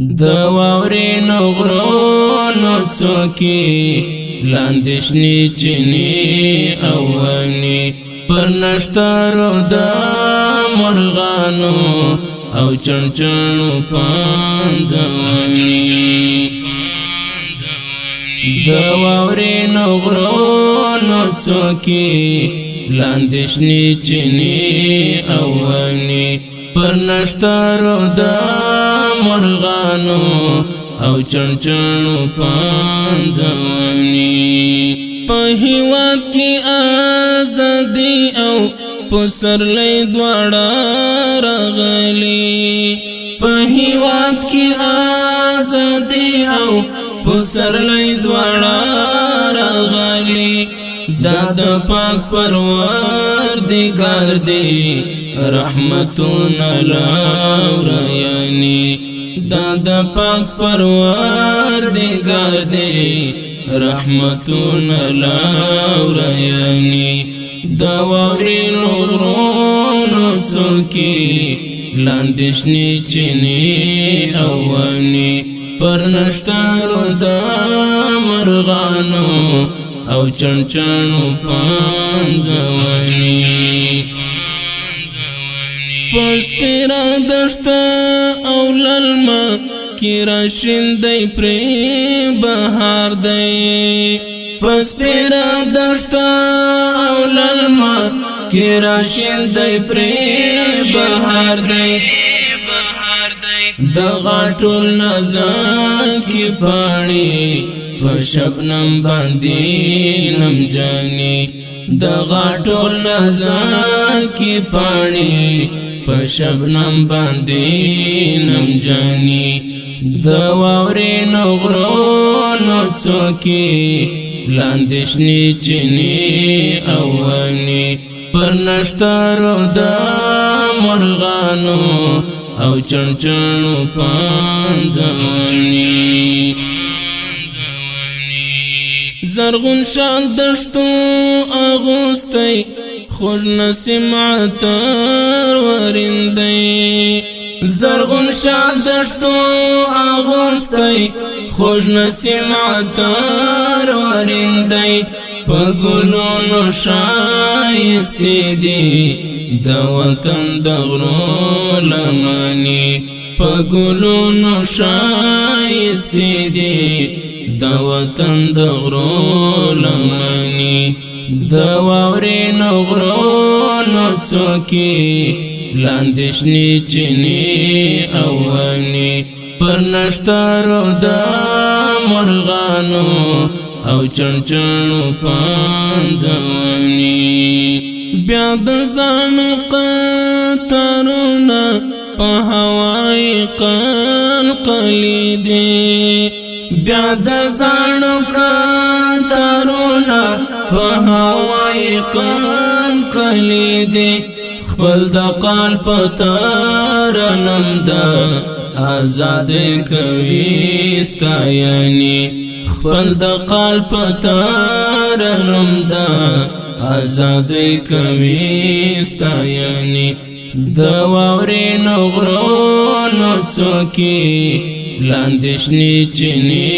د واورین غرونو څوکې لاندې شنې چینې او ونې پر نښترو د مرغانو او چڼچڼو پنځونې د واورین غرونو څوکې لاندې شنې چینې او ونې پر نښترو د مرغانو او چڼچڼو پنځونې په هېواد کې ازادي او پسرلی دواړه راغلي په هېواد کې ازادي او پسرلی دواړه راغلي دا د پاک پروردګار دی رحمتونه لاورياني دا د پاک پروردګار دی رحمتونه لاورياني دا واورین غرونو څوکې لاندې شنې چینې او ونې پر نښترو د مرغانو او چڼچڼو پنځونې په سپېره دښته او للمه کې راشیندی پرې بهار دی په سپېره دښته او للمه کې راشیندی پرې بهار دی د غاټول نازکې پاڼې په شبنم باندې نمجانې د غاټول نازکې پاڼې په شبنم باندې نمجانې د واورین غرونو څوکې لاندې شنې چینې او ونې پر نښترو د مرغانو او چڼچڼو پنځونې زرغون شال دشتو اغوستی خوږ نسیم عطر ورندی زرغون شال دشتو اغوستی خوږ نسیم عطر ورندی په ګلونو ښایستې دي د وطن د غرو لمنې په ګلونو ښایستې دي د وطن د غرو لمنې د واورین غرونو څوکې لاندې شنې چینې او ونې پر نښترو د مرغانو او چڼچڼو پنځونې بیا د زاڼو قطارونه په هوای قلقلې دي بیا د زاڼو قطارونه په هوای قلقلې دي خپل د قال په ترنم ده آزادۍ کوي ستاینې خپل د قال په ترنم ده آزادۍ کوي ستاینې د واورین غرونو څوکې لاندې شنې چینې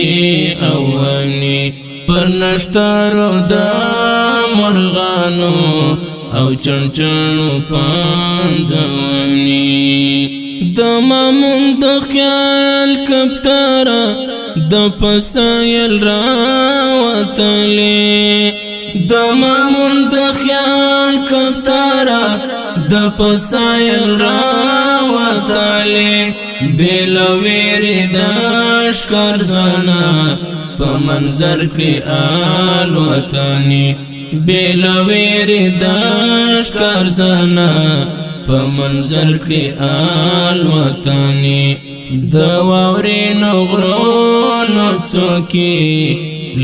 او ونې پر نښترو د مرغانو او چڼچڼو پنځونې د مامون د خیال کبتره د پسایل راوتلې د مامون د خیال کبتره د پسایل راوتلې بېله ویرې د ښکار زنه په منظر کې الوتنې بېله ویرې د ښکار زنه په منظر کې الوتنې د واورین غرونو څوکې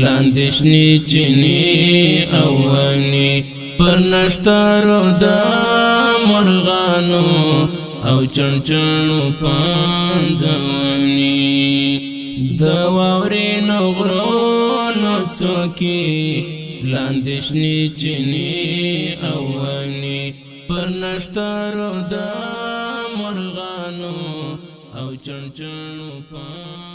لاندې شنې چینې او ونې پر نښترو د مرغانو او چڼچڼو پنځونې د واورین غرونو څوکې لاندې شنې چینې او ونې پر نښترو د مرغانو او چنچنو پا